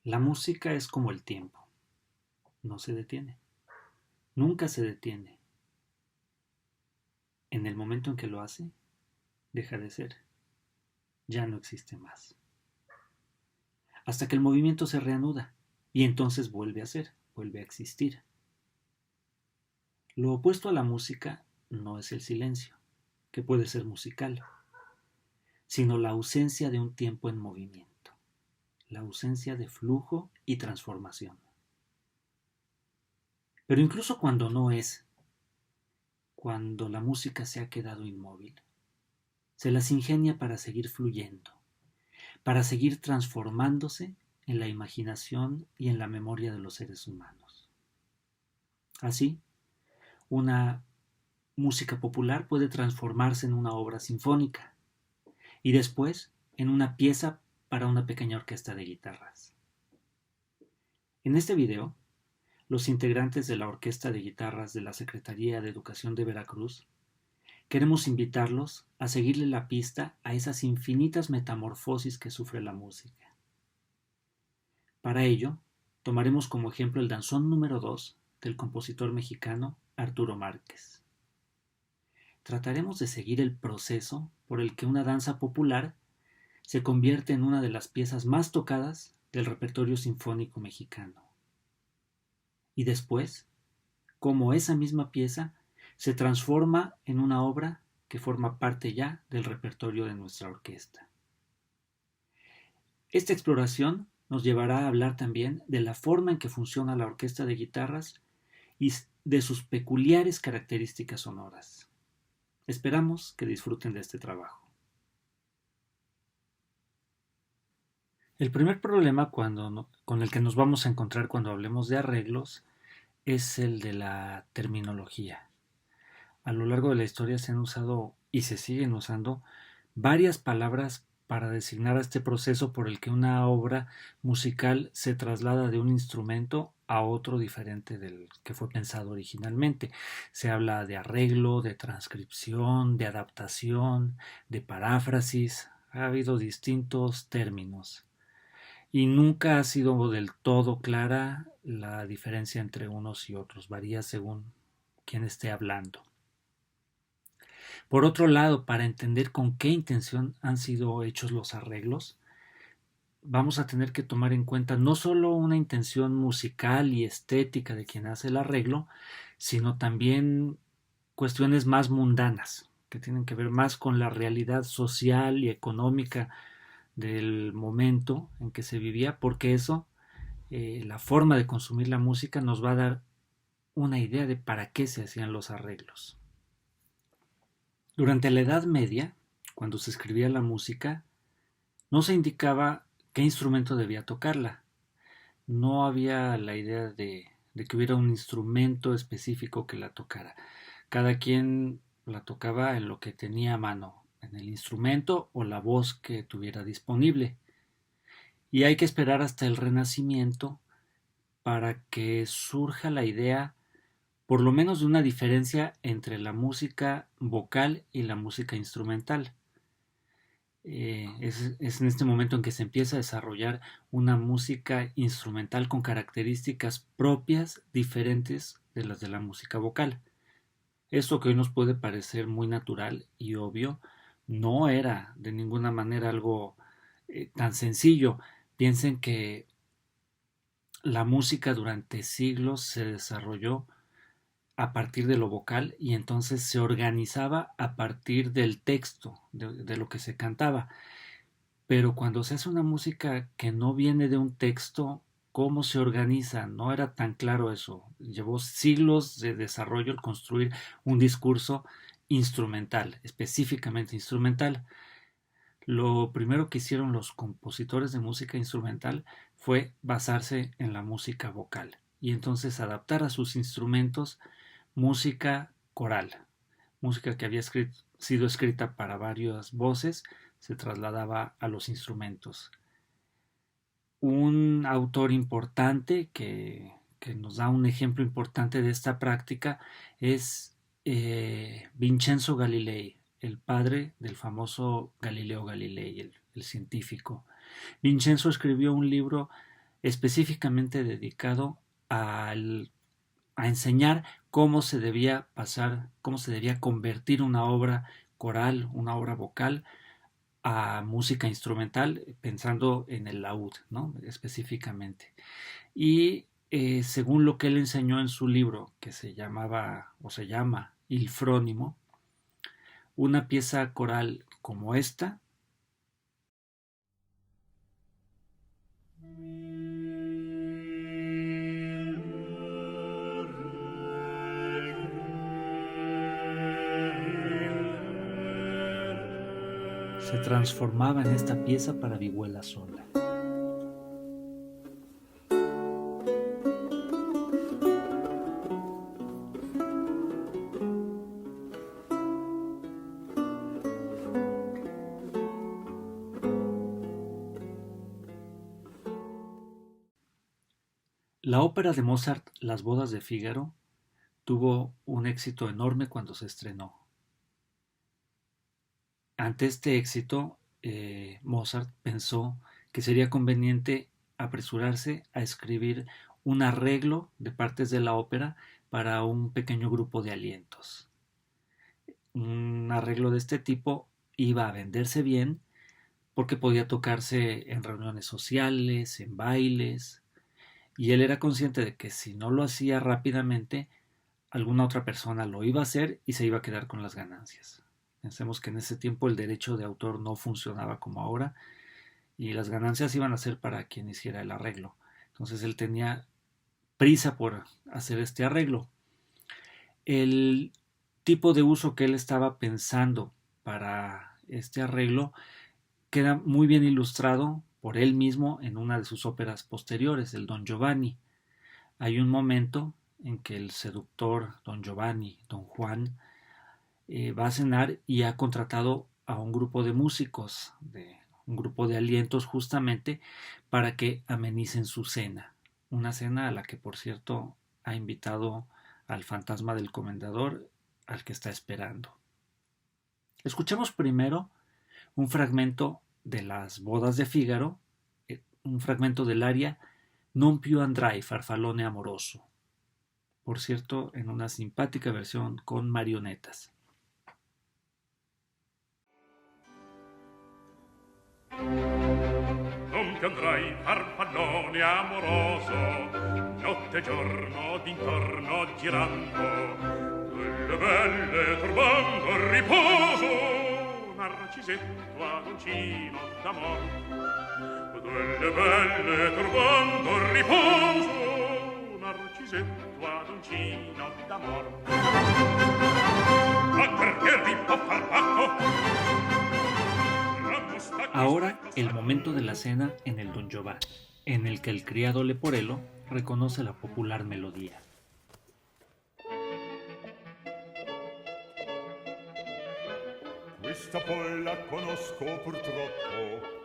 La música es como el tiempo, no se detiene, nunca se detiene. En el momento en que lo hace, deja de ser, ya no existe más. Hasta que el movimiento se reanuda y entonces vuelve a ser, vuelve a existir. Lo opuesto a la música no es el silencio, que puede ser musical, sino la ausencia de un tiempo en movimiento, la ausencia de flujo y transformación. Pero incluso cuando no es, cuando la música se ha quedado inmóvil, se las ingenia para seguir fluyendo, para seguir transformándose en la imaginación y en la memoria de los seres humanos. Así, una música popular puede transformarse en una obra sinfónica y después en una pieza para una pequeña orquesta de guitarras. En este video, los integrantes de la Orquesta de Guitarras de la Secretaría de Educación de Veracruz queremos invitarlos a seguirle la pista a esas infinitas metamorfosis que sufre la música. Para ello, tomaremos como ejemplo el danzón número 2 del compositor mexicano Arturo Márquez. Trataremos de seguir el proceso por el que una danza popular se convierte en una de las piezas más tocadas del repertorio sinfónico mexicano. Y después, cómo esa misma pieza se transforma en una obra que forma parte ya del repertorio de nuestra orquesta. Esta exploración nos llevará a hablar también de la forma en que funciona la orquesta de guitarras y de sus peculiares características sonoras. Esperamos que disfruten de este trabajo. El primer problema con el que nos vamos a encontrar cuando hablemos de arreglos es el de la terminología. A lo largo de la historia se han usado y se siguen usando varias palabras para designar a este proceso por el que una obra musical se traslada de un instrumento a otro diferente del que fue pensado originalmente. Se habla de arreglo, de transcripción, de adaptación, de paráfrasis. Ha habido distintos términos y nunca ha sido del todo clara la diferencia entre unos y otros. Varía según quien esté hablando. Por otro lado, para entender con qué intención han sido hechos los arreglos, vamos a tener que tomar en cuenta no solo una intención musical y estética de quien hace el arreglo, sino también cuestiones más mundanas, que tienen que ver más con la realidad social y económica del momento en que se vivía, porque eso, la forma de consumir la música, nos va a dar una idea de para qué se hacían los arreglos. Durante la Edad Media, cuando se escribía la música, no se indicaba qué instrumento debía tocarla. No había la idea de que hubiera un instrumento específico que la tocara. Cada quien la tocaba en lo que tenía a mano, en el instrumento o la voz que tuviera disponible. Y hay que esperar hasta el Renacimiento para que surja la idea, por lo menos, de una diferencia entre la música vocal y la música instrumental. Es en este momento en que se empieza a desarrollar una música instrumental con características propias diferentes de las de la música vocal. Esto que hoy nos puede parecer muy natural y obvio, no era de ninguna manera algo tan sencillo. Piensen que la música durante siglos se desarrolló a partir de lo vocal y entonces se organizaba a partir del texto, de lo que se cantaba. Pero cuando se hace una música que no viene de un texto, ¿cómo se organiza? No era tan claro eso. Llevó siglos de desarrollo el construir un discurso instrumental, específicamente instrumental. Lo primero que hicieron los compositores de música instrumental fue basarse en la música vocal y entonces adaptar a sus instrumentos música coral, música que había sido escrita para varias voces, se trasladaba a los instrumentos. Un autor importante que nos da un ejemplo importante de esta práctica es Vincenzo Galilei, el padre del famoso Galileo Galilei, el científico. Vincenzo escribió un libro específicamente dedicado al, a enseñar cómo se debía pasar, cómo se debía convertir una obra coral, una obra vocal, a música instrumental, pensando en el laúd, ¿no? Específicamente. Y según lo que él enseñó en su libro, que se llamaba o se llama Il Frónimo, una pieza coral como esta se transformaba en esta pieza para vihuela sola. La ópera de Mozart, Las bodas de Fígaro, tuvo un éxito enorme cuando se estrenó. Ante este éxito, Mozart pensó que sería conveniente apresurarse a escribir un arreglo de partes de la ópera para un pequeño grupo de alientos. Un arreglo de este tipo iba a venderse bien porque podía tocarse en reuniones sociales, en bailes, y él era consciente de que si no lo hacía rápidamente, alguna otra persona lo iba a hacer y se iba a quedar con las ganancias. Pensemos que en ese tiempo el derecho de autor no funcionaba como ahora y las ganancias iban a ser para quien hiciera el arreglo. Entonces él tenía prisa por hacer este arreglo. El tipo de uso que él estaba pensando para este arreglo queda muy bien ilustrado por él mismo en una de sus óperas posteriores, el Don Giovanni. Hay un momento en que el seductor Don Giovanni, Don Juan, va a cenar y ha contratado a un grupo de músicos, un grupo de alientos justamente para que amenicen su cena. Una cena a la que, por cierto, ha invitado al fantasma del comendador al que está esperando. Escuchemos primero un fragmento de las bodas de Fígaro, un fragmento del aria Non più andrai farfallone amoroso, por cierto, en una simpática versión con marionetas. Non più andrai farfallone amoroso, notte e giorno d'intorno girando, quelle belle turbando il riposo, Narcisetto ad uncino d'amor. Quelle belle turbando il riposo, Narcisetto ad uncino d'amor. Ma perché rippo far pacco? Ahora el momento de la cena en el Don Giovanni, en el que el criado Leporello reconoce la popular melodía. Questa poi la conosco purtroppo.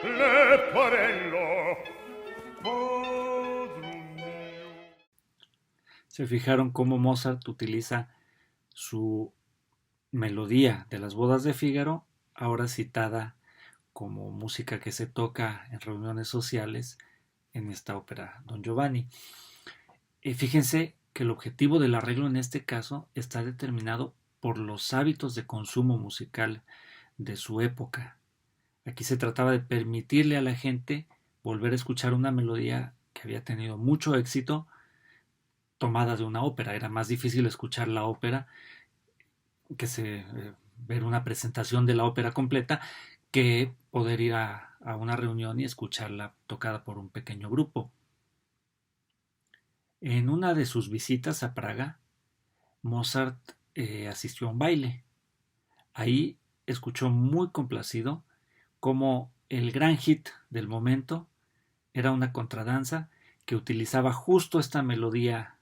Leporello, padre mio. Se fijaron cómo Mozart utiliza su melodía de las bodas de Fígaro, ahora citada como música que se toca en reuniones sociales en esta ópera Don Giovanni. Fíjense que el objetivo del arreglo en este caso está determinado por los hábitos de consumo musical de su época. Aquí se trataba de permitirle a la gente volver a escuchar una melodía que había tenido mucho éxito tomada de una ópera. Era más difícil escuchar la ópera ver una presentación de la ópera completa que poder ir a una reunión y escucharla tocada por un pequeño grupo. En una de sus visitas a Praga, Mozart asistió a un baile. Ahí escuchó muy complacido cómo el gran hit del momento era una contradanza que utilizaba justo esta melodía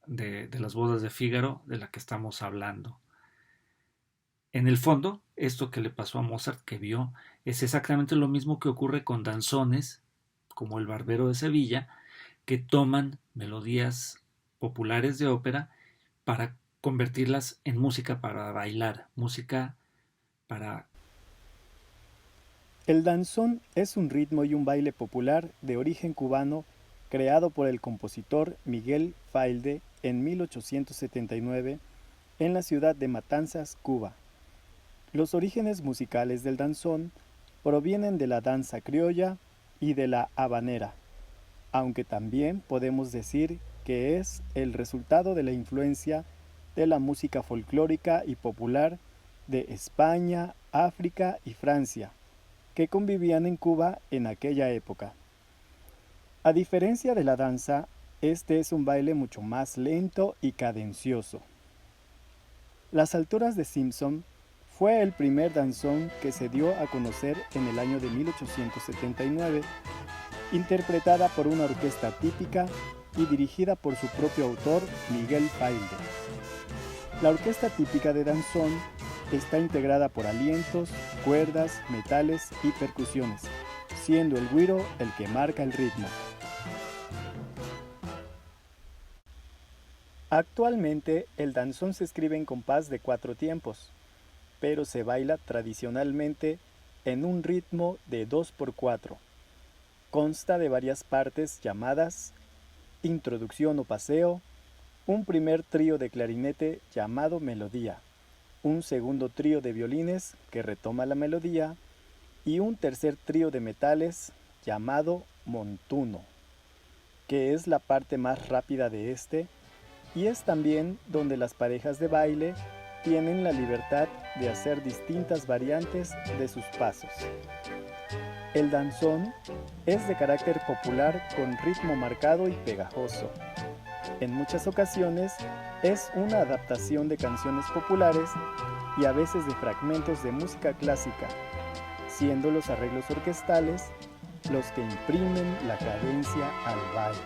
de las bodas de Fígaro de la que estamos hablando. En el fondo, esto que le pasó a Mozart que vio es exactamente lo mismo que ocurre con danzones, como el Barbero de Sevilla, que toman melodías populares de ópera para convertirlas en música para bailar, música para... El danzón es un ritmo y un baile popular de origen cubano creado por el compositor Miguel Failde en 1879 en la ciudad de Matanzas, Cuba. Los orígenes musicales del danzón provienen de la danza criolla y de la habanera, aunque también podemos decir que es el resultado de la influencia de la música folclórica y popular de España, África y Francia, que convivían en Cuba en aquella época. A diferencia de la danza, este es un baile mucho más lento y cadencioso. Las alturas de Simpson fue el primer danzón que se dio a conocer en el año de 1879, interpretada por una orquesta típica y dirigida por su propio autor, Miguel Failde. La orquesta típica de danzón está integrada por alientos, cuerdas, metales y percusiones, siendo el güiro el que marca el ritmo. Actualmente el danzón se escribe en compás de 4 tiempos, pero se baila tradicionalmente en un ritmo de 2x4. Consta de varias partes llamadas introducción o paseo, un primer trío de clarinete llamado melodía, un segundo trío de violines que retoma la melodía y un tercer trío de metales llamado montuno, que es la parte más rápida de este y es también donde las parejas de baile tienen la libertad de hacer distintas variantes de sus pasos. El danzón es de carácter popular con ritmo marcado y pegajoso. En muchas ocasiones es una adaptación de canciones populares y a veces de fragmentos de música clásica, siendo los arreglos orquestales los que imprimen la cadencia al baile.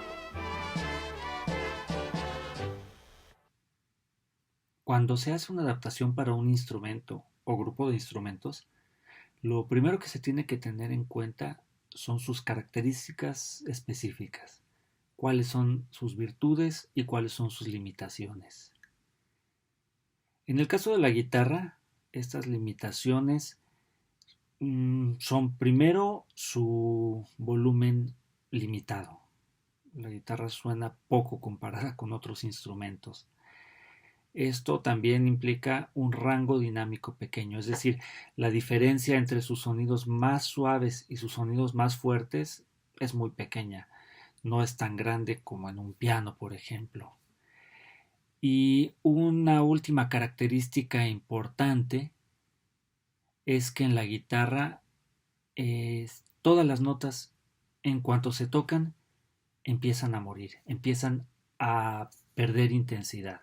Cuando se hace una adaptación para un instrumento o grupo de instrumentos, lo primero que se tiene que tener en cuenta son sus características específicas, cuáles son sus virtudes y cuáles son sus limitaciones. En el caso de la guitarra, estas limitaciones son primero su volumen limitado. La guitarra suena poco comparada con otros instrumentos. Esto también implica un rango dinámico pequeño, es decir, la diferencia entre sus sonidos más suaves y sus sonidos más fuertes es muy pequeña, no es tan grande como en un piano, por ejemplo. Y una última característica importante es que en la guitarra todas las notas, en cuanto se tocan, empiezan a morir, empiezan a perder intensidad.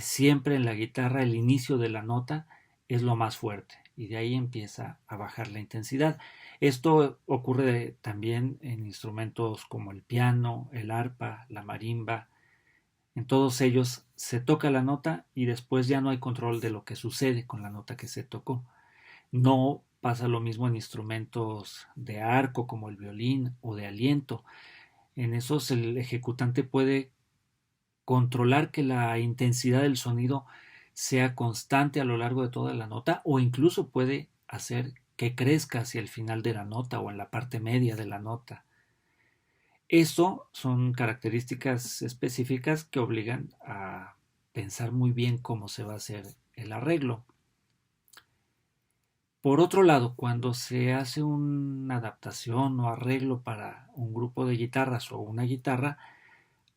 Siempre en la guitarra el inicio de la nota es lo más fuerte y de ahí empieza a bajar la intensidad. Esto ocurre también en instrumentos como el piano, el arpa, la marimba. En todos ellos se toca la nota y después ya no hay control de lo que sucede con la nota que se tocó. No pasa lo mismo en instrumentos de arco como el violín o de aliento. En esos el ejecutante puede controlar que la intensidad del sonido sea constante a lo largo de toda la nota o incluso puede hacer que crezca hacia el final de la nota o en la parte media de la nota. Eso son características específicas que obligan a pensar muy bien cómo se va a hacer el arreglo. Por otro lado, cuando se hace una adaptación o arreglo para un grupo de guitarras o una guitarra,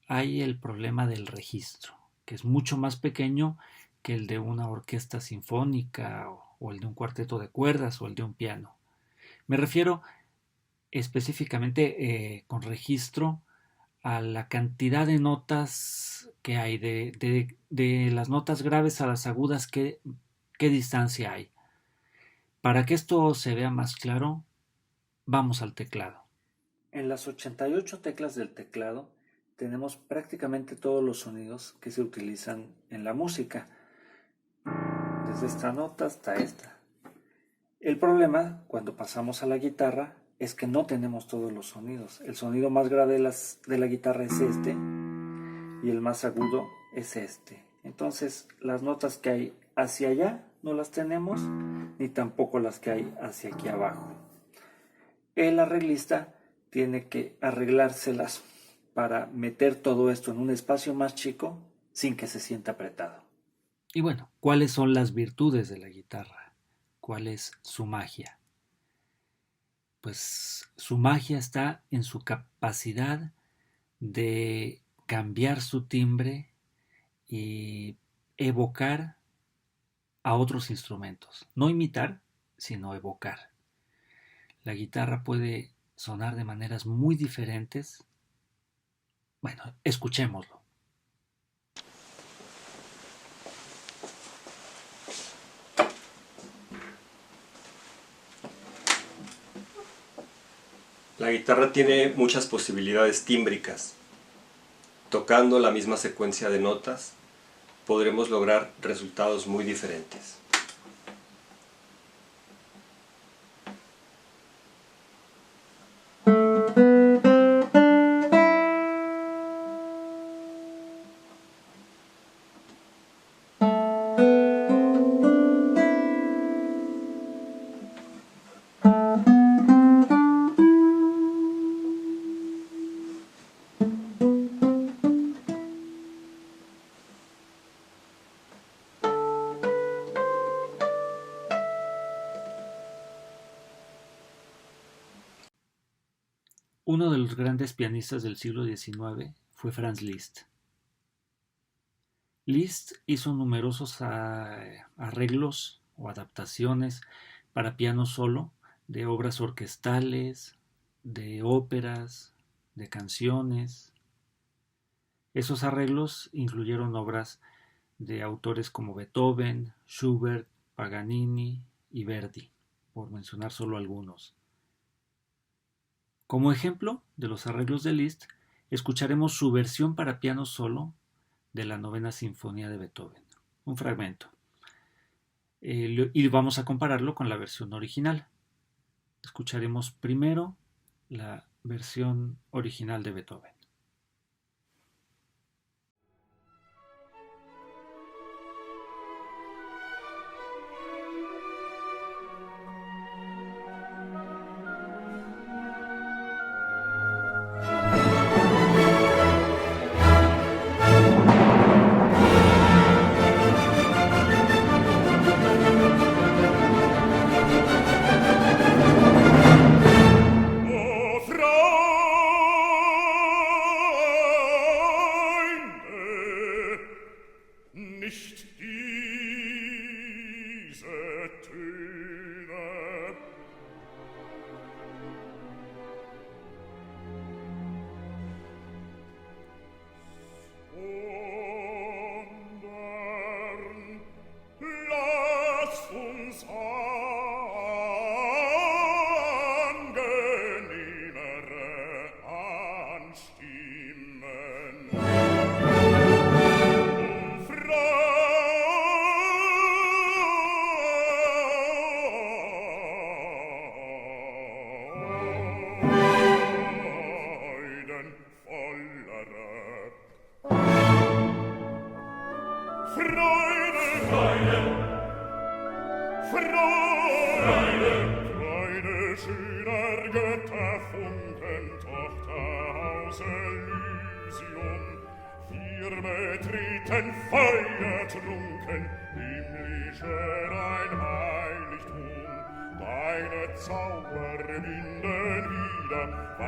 hay el problema del registro, que es mucho más pequeño que el de una orquesta sinfónica o el de un cuarteto de cuerdas o el de un piano. Me refiero específicamente con registro a la cantidad de notas que hay, de las notas graves a las agudas, qué distancia hay. Para que esto se vea más claro, vamos al teclado. En las 88 teclas del teclado tenemos prácticamente todos los sonidos que se utilizan en la música, desde esta nota hasta esta. El problema, cuando pasamos a la guitarra, es que no tenemos todos los sonidos. El sonido más grave de la guitarra es este, y el más agudo es este. Entonces las notas que hay hacia allá no las tenemos, ni tampoco las que hay hacia aquí abajo. El arreglista tiene que arreglárselas para meter todo esto en un espacio más chico sin que se sienta apretado. Y bueno, ¿cuáles son las virtudes de la guitarra? ¿Cuál es su magia? Pues su magia está en su capacidad de cambiar su timbre y evocar a otros instrumentos. No imitar, sino evocar. La guitarra puede sonar de maneras muy diferentes. Bueno, escuchémoslo. La guitarra tiene muchas posibilidades tímbricas. Tocando la misma secuencia de notas, podremos lograr resultados muy diferentes. Uno de los grandes pianistas del siglo XIX fue Franz Liszt. Liszt hizo numerosos arreglos o adaptaciones para piano solo de obras orquestales, de óperas, de canciones. Esos arreglos incluyeron obras de autores como Beethoven, Schubert, Paganini y Verdi, por mencionar solo algunos. Como ejemplo de los arreglos de Liszt, escucharemos su versión para piano solo de la Novena Sinfonía de Beethoven, un fragmento. Y vamos a compararlo con la versión original. Escucharemos primero la versión original de Beethoven.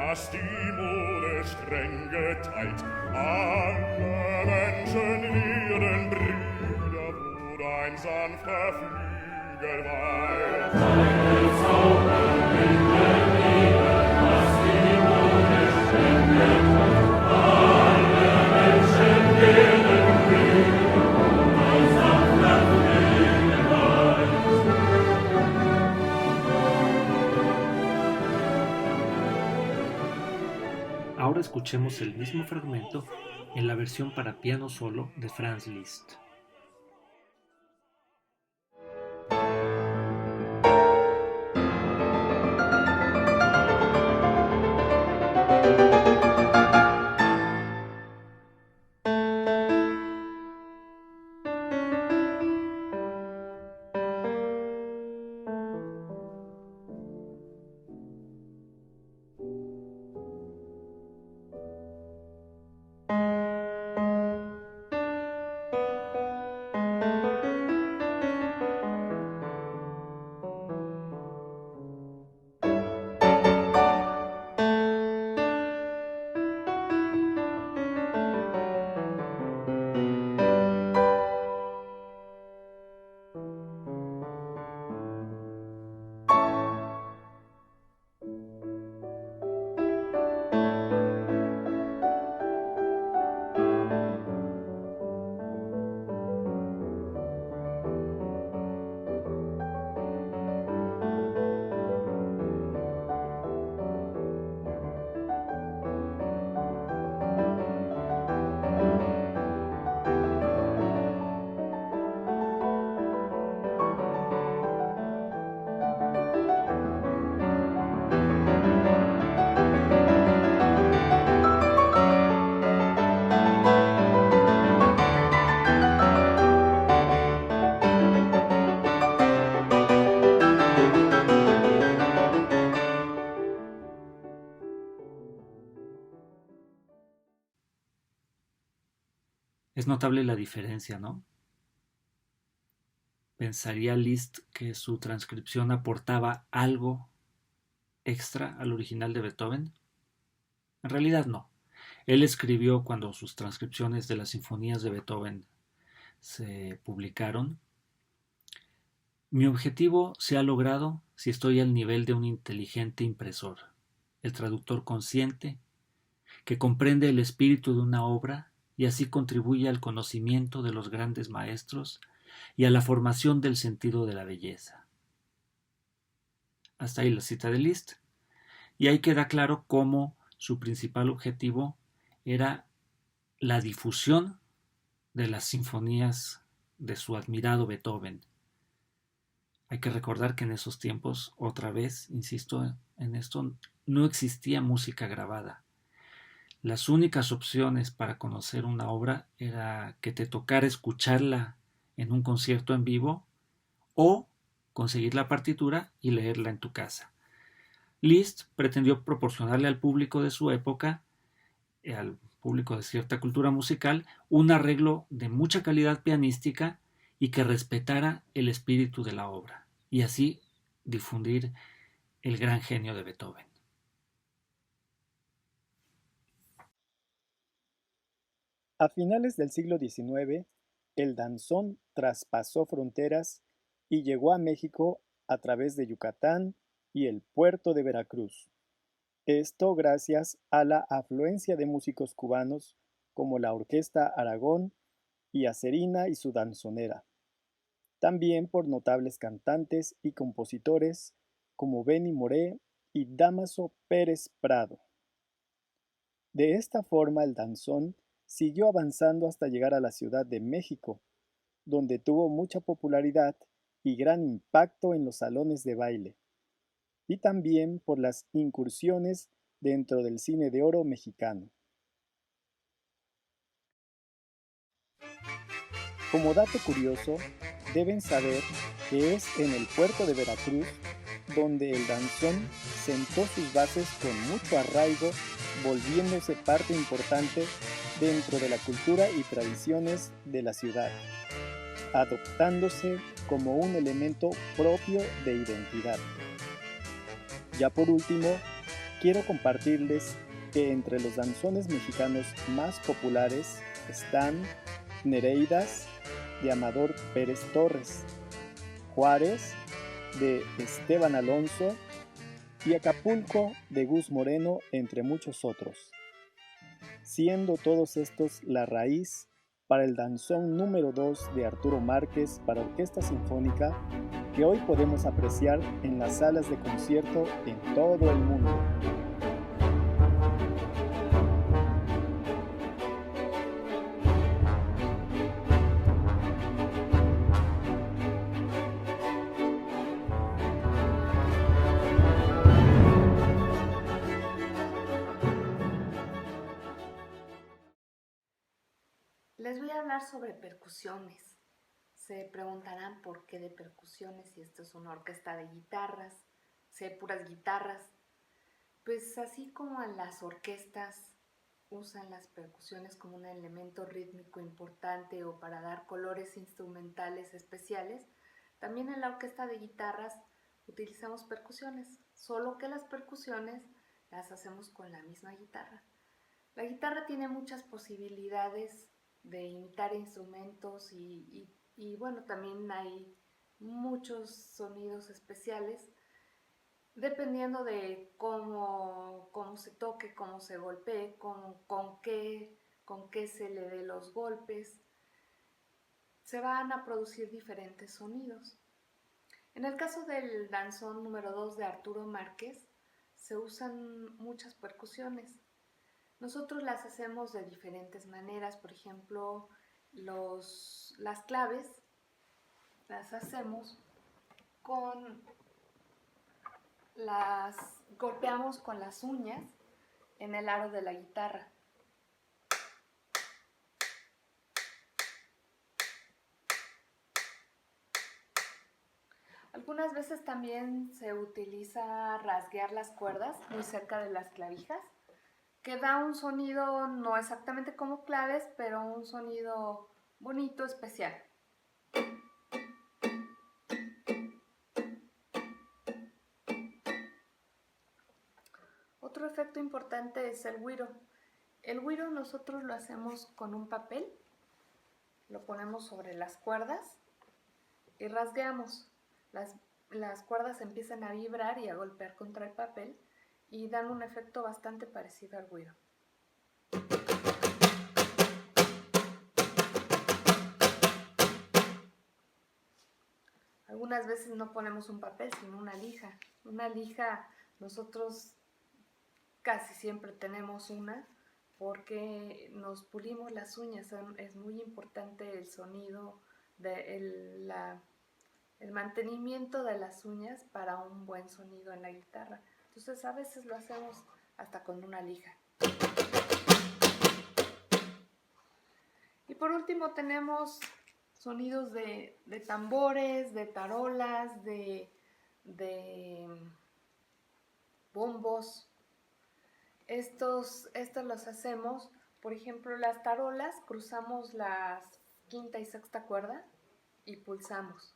Was die Mode streng geteilt, alle Menschen werden Brüder, wo dein sanfter Flügel weilt. Deine Zauberwinden lieben, was die Mode streng geteilt, alle Menschen werden Brüder, wo dein sanfter Flügel weilt. Ahora escuchemos el mismo fragmento en la versión para piano solo de Franz Liszt. Es notable la diferencia, ¿no? ¿Pensaría Liszt que su transcripción aportaba algo extra al original de Beethoven? En realidad no. Él escribió cuando sus transcripciones de las sinfonías de Beethoven se publicaron: mi objetivo se ha logrado si estoy al nivel de un inteligente impresor, el traductor consciente, que comprende el espíritu de una obra y así contribuye al conocimiento de los grandes maestros y a la formación del sentido de la belleza. Hasta ahí la cita de Liszt, y ahí queda claro cómo su principal objetivo era la difusión de las sinfonías de su admirado Beethoven. Hay que recordar que en esos tiempos, otra vez, insisto en esto, no existía música grabada. Las únicas opciones para conocer una obra era que te tocara escucharla en un concierto en vivo o conseguir la partitura y leerla en tu casa. Liszt pretendió proporcionarle al público de su época, al público de cierta cultura musical, un arreglo de mucha calidad pianística y que respetara el espíritu de la obra, y así difundir el gran genio de Beethoven. A finales del siglo XIX, el danzón traspasó fronteras y llegó a México a través de Yucatán y el puerto de Veracruz. Esto gracias a la afluencia de músicos cubanos como la Orquesta Aragón y Acerina y su danzonera. También por notables cantantes y compositores como Benny Moré y Dámaso Pérez Prado. De esta forma el danzón siguió avanzando hasta llegar a la Ciudad de México, donde tuvo mucha popularidad y gran impacto en los salones de baile, y también por las incursiones dentro del cine de oro mexicano. Como dato curioso, deben saber que es en el puerto de Veracruz donde el danzón sentó sus bases con mucho arraigo, volviéndose parte importante dentro de la cultura y tradiciones de la ciudad, adoptándose como un elemento propio de identidad. Ya por último, quiero compartirles que entre los danzones mexicanos más populares están Nereidas, de Amador Pérez Torres, Juárez, de Esteban Alonso, y Acapulco, de Gus Moreno, entre muchos otros, siendo todos estos la raíz para el danzón número 2 de Arturo Márquez para orquesta sinfónica, que hoy podemos apreciar en las salas de concierto en todo el mundo. Les voy a hablar sobre percusiones. Se preguntarán por qué de percusiones si esto es una orquesta de guitarras, si hay puras guitarras. Pues así como en las orquestas usan las percusiones como un elemento rítmico importante o para dar colores instrumentales especiales, también en la orquesta de guitarras utilizamos percusiones, solo que las percusiones las hacemos con la misma guitarra. La guitarra tiene muchas posibilidades de imitar instrumentos y bueno, también hay muchos sonidos especiales dependiendo de cómo se toque, cómo se golpee, con qué se le dé los golpes. Se van a producir diferentes sonidos. En el caso del danzón número 2 de Arturo Márquez, se usan muchas percusiones. Nosotros las hacemos de diferentes maneras. Por ejemplo, las claves las hacemos golpeamos con las uñas en el aro de la guitarra. Algunas veces también se utiliza rasguear las cuerdas muy cerca de las clavijas. que da un sonido no exactamente como claves, pero un sonido bonito, especial. Otro efecto importante es el güiro. El güiro nosotros lo hacemos con un papel, lo ponemos sobre las cuerdas y rasgueamos. Las cuerdas empiezan a vibrar y a golpear contra el papel y dan un efecto bastante parecido al güiro. Algunas veces no ponemos un papel, sino una lija. Una lija, nosotros casi siempre tenemos una porque nos pulimos las uñas. Es muy importante el sonido, el mantenimiento de las uñas para un buen sonido en la guitarra. Entonces a veces lo hacemos hasta con una lija. Y por último tenemos sonidos de tambores, de tarolas, de bombos. Estos los hacemos, por ejemplo, las tarolas, cruzamos las quinta y sexta cuerda y pulsamos.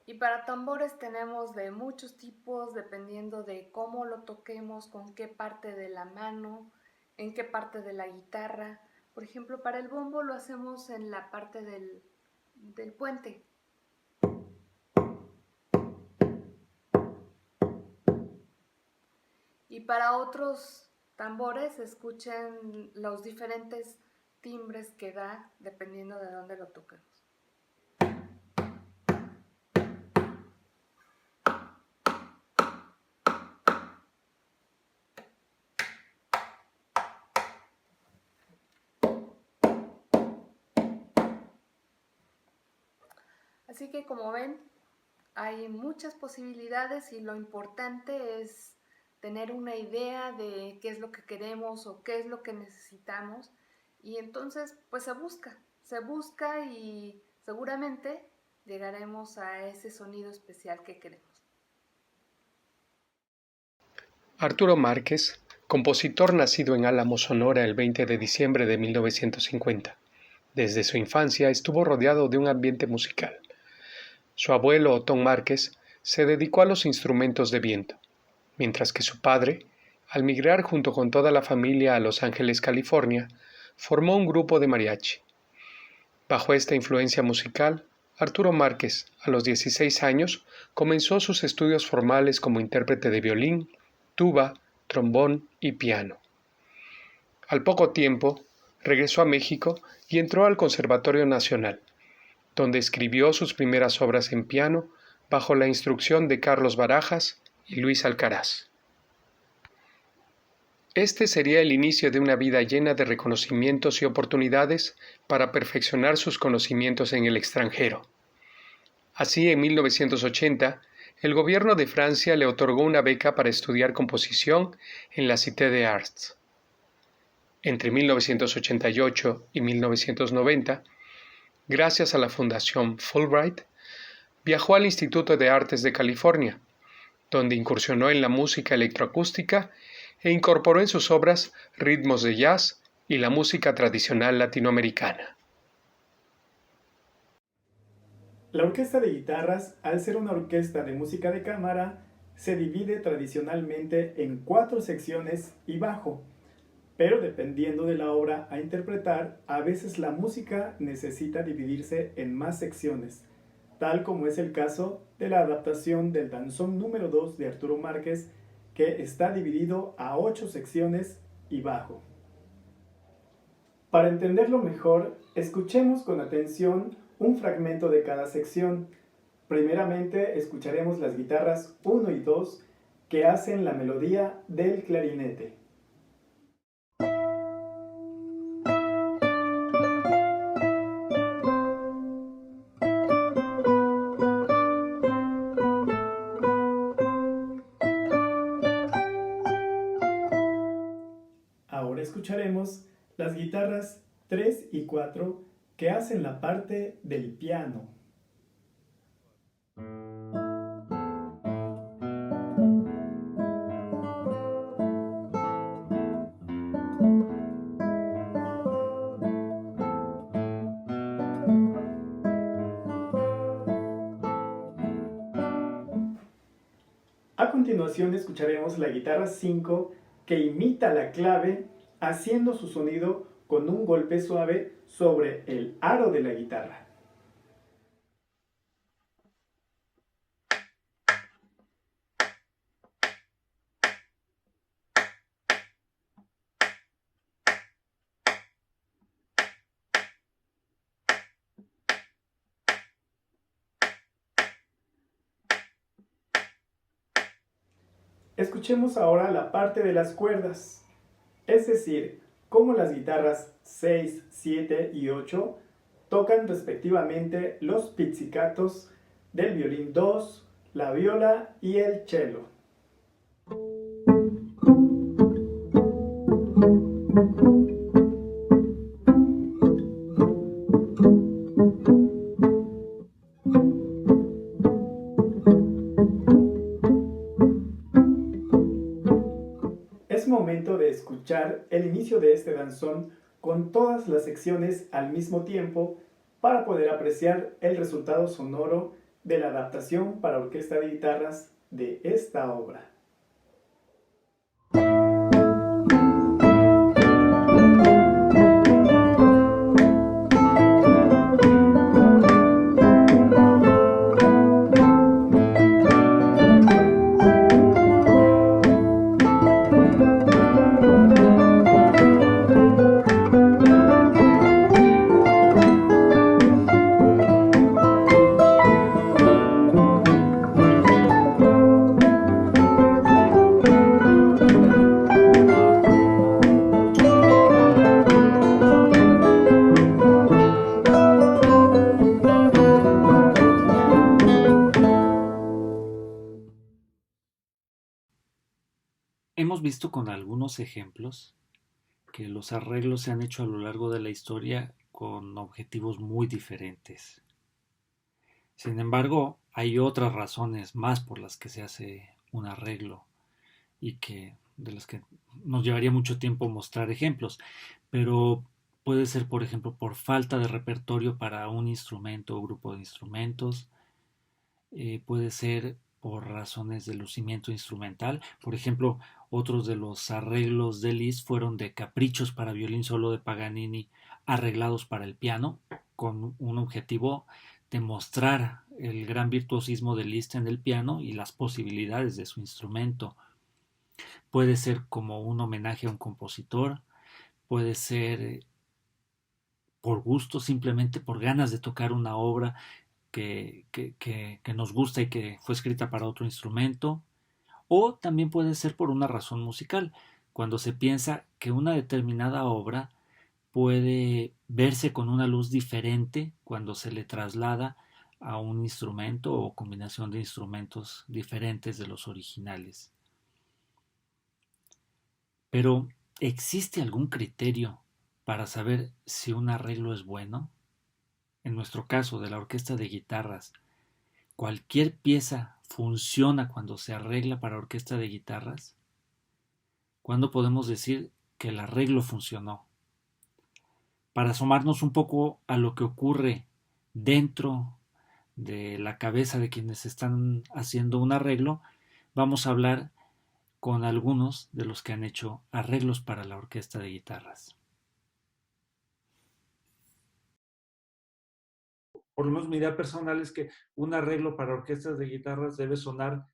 Y para tambores tenemos de muchos tipos, dependiendo de cómo lo toquemos, con qué parte de la mano, en qué parte de la guitarra. Por ejemplo, para el bombo lo hacemos en la parte del puente. Y para otros tambores, escuchen los diferentes timbres que da dependiendo de dónde lo toquemos. Así que como ven, hay muchas posibilidades y lo importante es tener una idea de qué es lo que queremos o qué es lo que necesitamos, y entonces pues se busca y seguramente llegaremos a ese sonido especial que queremos. Arturo Márquez, compositor nacido en Álamo, Sonora, el 20 de diciembre de 1950. Desde su infancia estuvo rodeado de un ambiente musical. Su abuelo, Otón Márquez, se dedicó a los instrumentos de viento, mientras que su padre, al migrar junto con toda la familia a Los Ángeles, California, formó un grupo de mariachi. Bajo esta influencia musical, Arturo Márquez, a los 16 años, comenzó sus estudios formales como intérprete de violín, tuba, trombón y piano. Al poco tiempo, regresó a México y entró al Conservatorio Nacional, donde escribió sus primeras obras en piano bajo la instrucción de Carlos Barajas y Luis Alcaraz. Este sería el inicio de una vida llena de reconocimientos y oportunidades para perfeccionar sus conocimientos en el extranjero. Así, en 1980, el gobierno de Francia le otorgó una beca para estudiar composición en la Cité des Arts. Entre 1988 y 1990, gracias a la Fundación Fulbright, viajó al Instituto de Artes de California, donde incursionó en la música electroacústica e incorporó en sus obras ritmos de jazz y la música tradicional latinoamericana. La orquesta de guitarras, al ser una orquesta de música de cámara, se divide tradicionalmente en 4 secciones y bajo, pero dependiendo de la obra a interpretar, a veces la música necesita dividirse en más secciones, tal como es el caso de la adaptación del Danzón número 2 de Arturo Márquez, que está dividido a 8 secciones y bajo. Para entenderlo mejor, escuchemos con atención un fragmento de cada sección. Primeramente escucharemos las guitarras 1 y 2 que hacen la melodía del clarinete. Ahora escucharemos las guitarras 3 y 4 que hacen la parte del piano. continuación escucharemos la guitarra 5 que imita la clave haciendo su sonido con un golpe suave sobre el aro de la guitarra. Escuchemos ahora la parte de las cuerdas, es decir, cómo las guitarras 6, 7 y 8 tocan respectivamente los pizzicatos del violín 2, la viola y el cello. Es momento de escuchar el inicio de este danzón con todas las secciones al mismo tiempo para poder apreciar el resultado sonoro de la adaptación para orquesta de guitarras de esta obra. Hemos visto con algunos ejemplos que los arreglos se han hecho a lo largo de la historia con objetivos muy diferentes. Sin embargo, hay otras razones más por las que se hace un arreglo y de las que nos llevaría mucho tiempo mostrar ejemplos, pero puede ser, por ejemplo, por falta de repertorio para un instrumento o grupo de instrumentos, puede ser por razones de lucimiento instrumental. Por ejemplo, otros de los arreglos de Liszt fueron de caprichos para violín solo de Paganini arreglados para el piano, con un objetivo de mostrar el gran virtuosismo de Liszt en el piano y las posibilidades de su instrumento. Puede ser como un homenaje a un compositor, puede ser por gusto, simplemente por ganas de tocar una obra que nos gusta y que fue escrita para otro instrumento, o también puede ser por una razón musical, cuando se piensa que una determinada obra puede verse con una luz diferente cuando se le traslada a un instrumento o combinación de instrumentos diferentes de los originales. Pero, ¿existe algún criterio para saber si un arreglo es bueno? En nuestro caso, de la orquesta de guitarras, ¿cualquier pieza funciona cuando se arregla para orquesta de guitarras? ¿Cuándo podemos decir que el arreglo funcionó? Para asomarnos un poco a lo que ocurre dentro de la cabeza de quienes están haciendo un arreglo, vamos a hablar con algunos de los que han hecho arreglos para la orquesta de guitarras. Por lo menos mi idea personal es que un arreglo para orquestas de guitarras debe sonar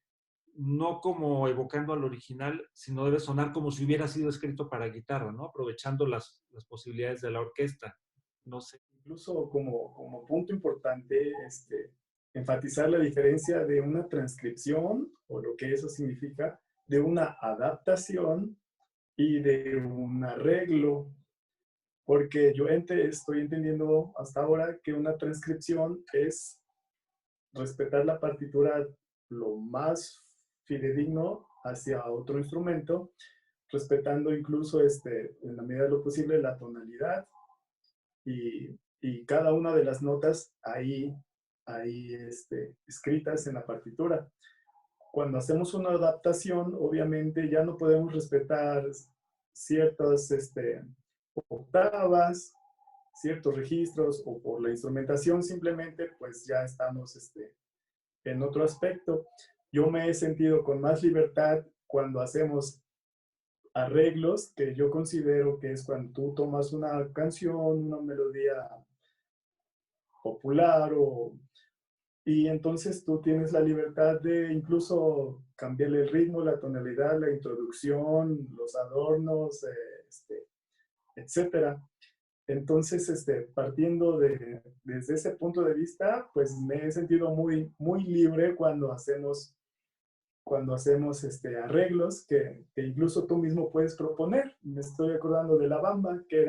no como evocando al original, sino debe sonar como si hubiera sido escrito para guitarra, ¿no? Aprovechando las posibilidades de la orquesta. No sé. Incluso como punto importante, enfatizar la diferencia de una transcripción, o lo que eso significa, de una adaptación y de un arreglo. Porque yo estoy entendiendo hasta ahora que una transcripción es respetar la partitura lo más fidedigno hacia otro instrumento, respetando incluso en la medida de lo posible la tonalidad y cada una de las notas ahí escritas en la partitura. Cuando hacemos una adaptación, obviamente ya no podemos respetar ciertas octavas, ciertos registros, o por la instrumentación simplemente pues ya estamos en otro aspecto. yo me he sentido con más libertad cuando hacemos arreglos, que yo considero que es cuando tú tomas una canción, una melodía popular y entonces tú tienes la libertad de incluso cambiarle el ritmo, la tonalidad, la introducción, los adornos, etcétera. Entonces, partiendo desde ese punto de vista, pues me he sentido muy, muy libre cuando hacemos arreglos que incluso tú mismo puedes proponer. Me estoy acordando de La Bamba, que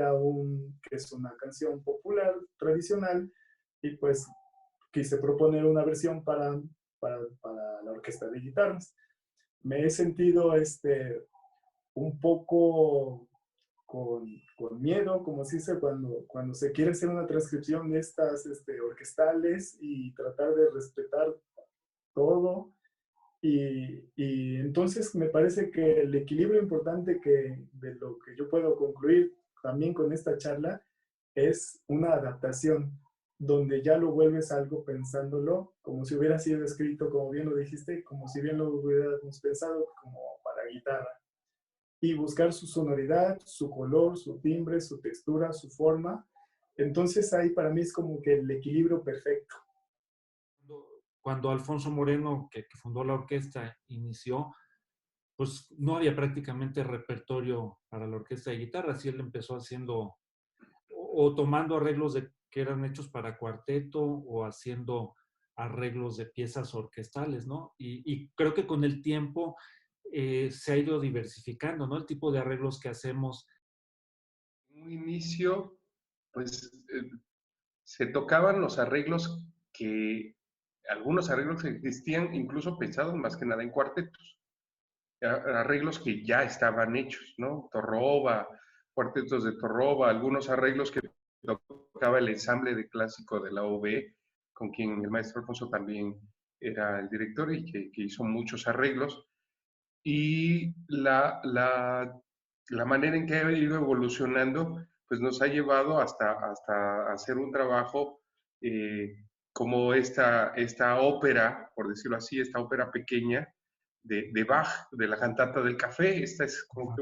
es una canción popular, tradicional, y pues quise proponer una versión para la orquesta de guitarras. Me he sentido un poco con miedo, como se dice, cuando se quiere hacer una transcripción de estas orquestales y tratar de respetar todo. Y entonces me parece que el equilibrio importante de lo que yo puedo concluir también con esta charla es una adaptación, donde ya lo vuelves algo pensándolo, como si hubiera sido escrito, como bien lo dijiste, como si bien lo hubiéramos pensado como para guitarra. Y buscar su sonoridad, su color, su timbre, su textura, su forma. Entonces ahí para mí es como que el equilibrio perfecto. Cuando Alfonso Moreno, que fundó la orquesta, inició, pues no había prácticamente repertorio para la orquesta de guitarra. Así él empezó haciendo o tomando arreglos que eran hechos para cuarteto o haciendo arreglos de piezas orquestales, ¿no? Y creo que con el tiempo se ha ido diversificando, ¿no? El tipo de arreglos que hacemos. En un inicio, pues se tocaban los arreglos algunos arreglos que existían incluso pensados más que nada en cuartetos, arreglos que ya estaban hechos, ¿no? Torroba, cuartetos de Torroba, algunos arreglos que tocaba el ensamble de clásico de la OB, con quien el maestro Alfonso también era el director y que hizo muchos arreglos. Y la manera en que ha ido evolucionando, pues nos ha llevado hasta hacer un trabajo como esta ópera, por decirlo así, esta ópera pequeña de Bach, de la cantata del café. Esta es como que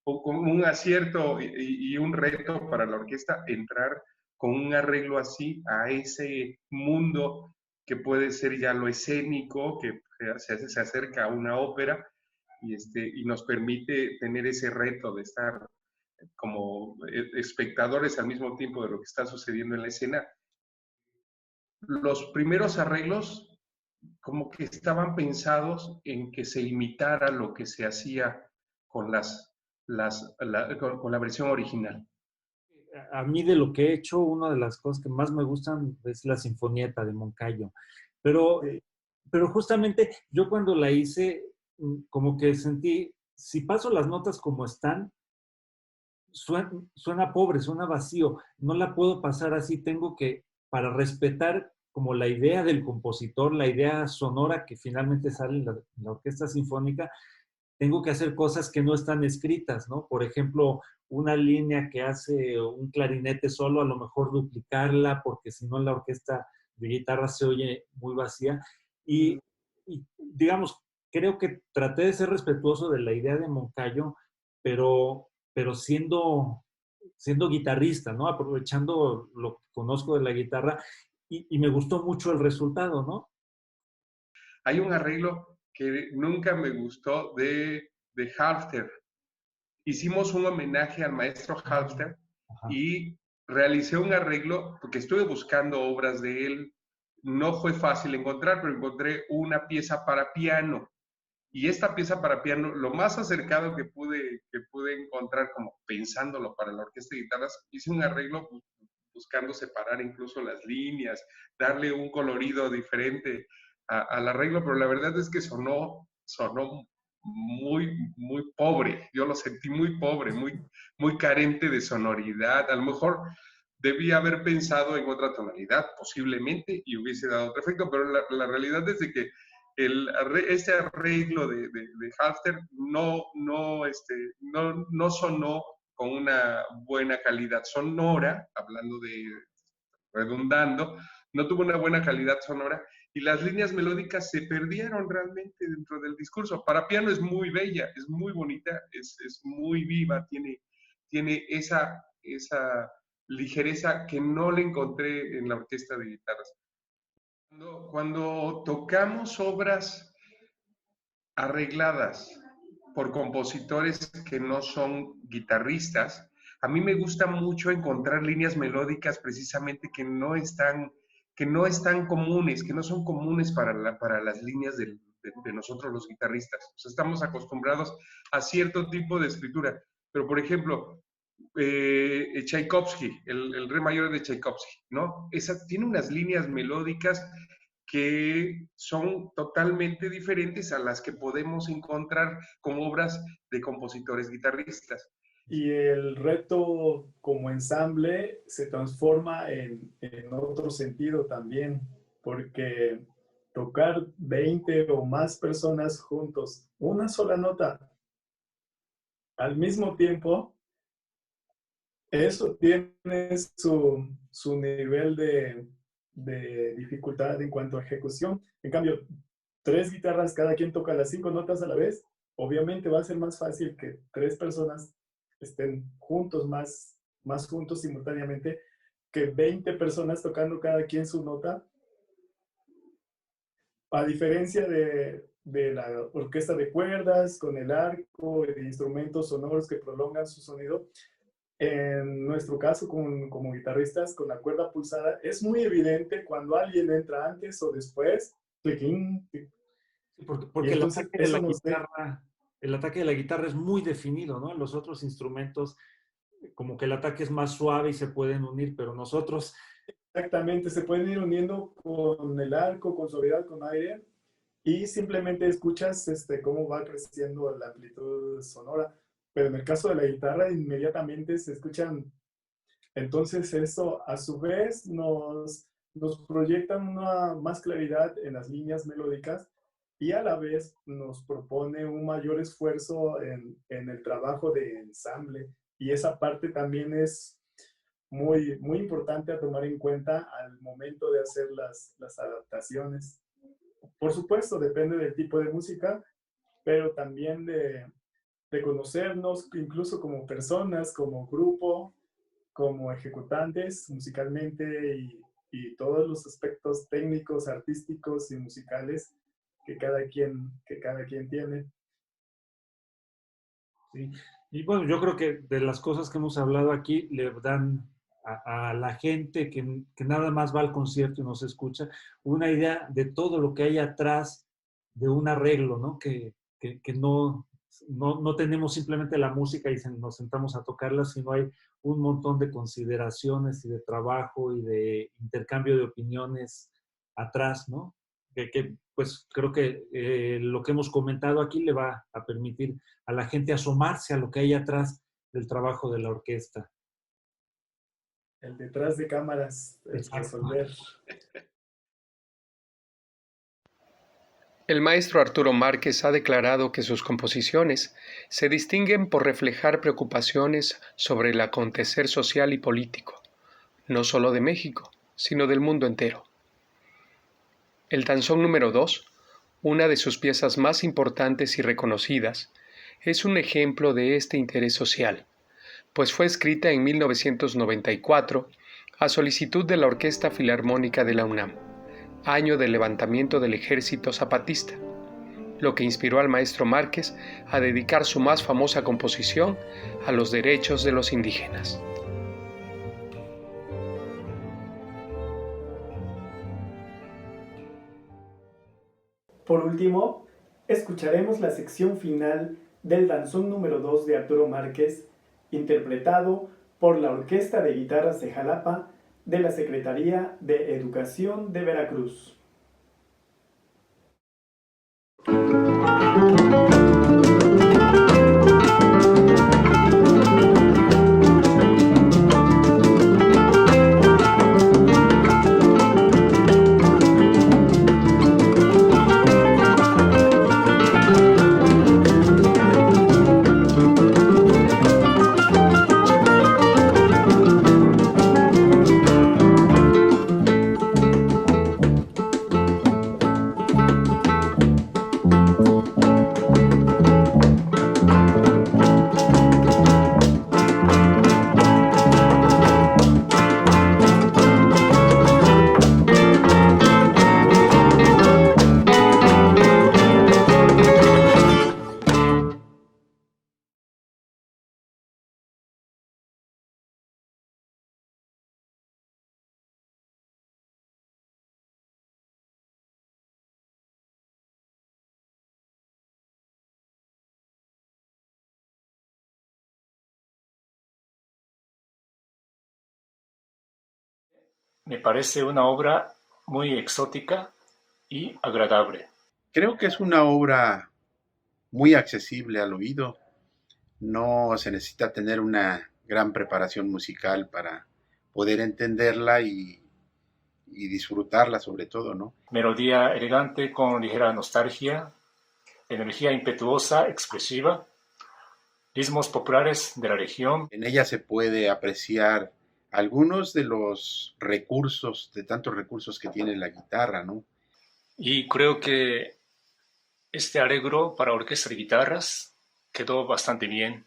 un acierto y un reto para la orquesta entrar con un arreglo así a ese mundo que puede ser ya lo escénico, que se acerca a una ópera y nos permite tener ese reto de estar como espectadores al mismo tiempo de lo que está sucediendo en la escena. Los primeros arreglos como que estaban pensados en que se imitara lo que se hacía con con la versión original. A mí de lo que he hecho, una de las cosas que más me gustan es la Sinfonieta de Moncayo. Pero, pero justamente yo cuando la hice, como que sentí, si paso las notas como están, suena pobre, suena vacío. No la puedo pasar así. Tengo que, para respetar como la idea del compositor, la idea sonora que finalmente sale en la orquesta sinfónica, tengo que hacer cosas que no están escritas, ¿no? Por ejemplo, una línea que hace un clarinete solo, a lo mejor duplicarla, porque si no la orquesta de guitarra se oye muy vacía. Y digamos, creo que traté de ser respetuoso de la idea de Moncayo, pero siendo guitarrista, ¿no? Aprovechando lo que conozco de la guitarra y me gustó mucho el resultado, ¿no? Hay un arreglo que nunca me gustó de Halfter. Hicimos un homenaje al maestro Halfter y realicé un arreglo porque estuve buscando obras de él. No fue fácil encontrar, pero encontré una pieza para piano. Y esta pieza para piano, lo más acercado que pude encontrar, como pensándolo para la orquesta de guitarras, hice un arreglo buscando separar incluso las líneas, darle un colorido diferente al arreglo, pero la verdad es que sonó muy, muy pobre. Yo lo sentí muy pobre, muy carente de sonoridad. A lo mejor debía haber pensado en otra tonalidad, posiblemente, y hubiese dado otro efecto, pero la realidad es de que este arreglo de Halfter no sonó con una buena calidad sonora, hablando redundando, no tuvo una buena calidad sonora y las líneas melódicas se perdieron realmente dentro del discurso. Para piano es muy bella, es muy bonita, es muy viva, tiene esa ligereza que no le encontré en la orquesta de guitarras. Cuando tocamos obras arregladas por compositores que no son guitarristas, a mí me gusta mucho encontrar líneas melódicas precisamente que no están comunes, que no son comunes para las líneas de nosotros los guitarristas. O sea, estamos acostumbrados a cierto tipo de escritura. Pero, por ejemplo, Tchaikovsky, el Re mayor de Tchaikovsky, ¿no? Tiene unas líneas melódicas que son totalmente diferentes a las que podemos encontrar con obras de compositores guitarristas. Y el reto como ensamble se transforma en otro sentido también, porque tocar 20 o más personas juntos, una sola nota, al mismo tiempo, eso tiene su nivel de dificultad en cuanto a ejecución. En cambio, 3 guitarras, cada quien toca las 5 notas a la vez, obviamente va a ser más fácil que 3 personas estén juntos, más juntos simultáneamente, que 20 personas tocando cada quien su nota. A diferencia de la orquesta de cuerdas, con el arco, de instrumentos sonoros que prolongan su sonido, en nuestro caso como guitarristas, con la cuerda pulsada, es muy evidente cuando alguien entra antes o después. Clicking, porque el ataque de la guitarra es muy definido, ¿no? Los otros instrumentos, como que el ataque es más suave y se pueden unir, pero nosotros... Exactamente, se pueden ir uniendo con el arco, con suavidad, con aire, y simplemente escuchas cómo va creciendo la amplitud sonora. Pero en el caso de la guitarra, inmediatamente se escuchan. Entonces eso, a su vez, nos proyecta una más claridad en las líneas melódicas, y a la vez nos propone un mayor esfuerzo en el trabajo de ensamble. Y esa parte también es muy, muy importante a tomar en cuenta al momento de hacer las adaptaciones. Por supuesto, depende del tipo de música, pero también de conocernos incluso como personas, como grupo, como ejecutantes musicalmente, y todos los aspectos técnicos, artísticos y musicales que cada quien tiene. Sí. Y bueno, yo creo que de las cosas que hemos hablado aquí le dan a la gente que nada más va al concierto y nos escucha una idea de todo lo que hay atrás de un arreglo, ¿no? Que no tenemos simplemente la música y nos sentamos a tocarla, sino hay un montón de consideraciones y de trabajo y de intercambio de opiniones atrás, ¿no? Que pues creo que lo que hemos comentado aquí le va a permitir a la gente asomarse a lo que hay atrás del trabajo de la orquesta. El detrás de cámaras, el resolver. El maestro Arturo Márquez ha declarado que sus composiciones se distinguen por reflejar preocupaciones sobre el acontecer social y político, no solo de México, sino del mundo entero. El danzón número 2, una de sus piezas más importantes y reconocidas, es un ejemplo de este interés social, pues fue escrita en 1994 a solicitud de la Orquesta Filarmónica de la UNAM, año del levantamiento del Ejército Zapatista, lo que inspiró al maestro Márquez a dedicar su más famosa composición a los derechos de los indígenas. Por último, escucharemos la sección final del danzón número 2 de Arturo Márquez, interpretado por la Orquesta de Guitarras de Jalapa de la Secretaría de Educación de Veracruz. Me parece una obra muy exótica y agradable. Creo que es una obra muy accesible al oído. No se necesita tener una gran preparación musical para poder entenderla y disfrutarla sobre todo, ¿no? Melodía elegante con ligera nostalgia, energía impetuosa, expresiva, ritmos populares de la región. En ella se puede apreciar algunos de los recursos, de tantos recursos que tiene la guitarra, ¿no? Y creo que este arreglo para orquesta y guitarras quedó bastante bien.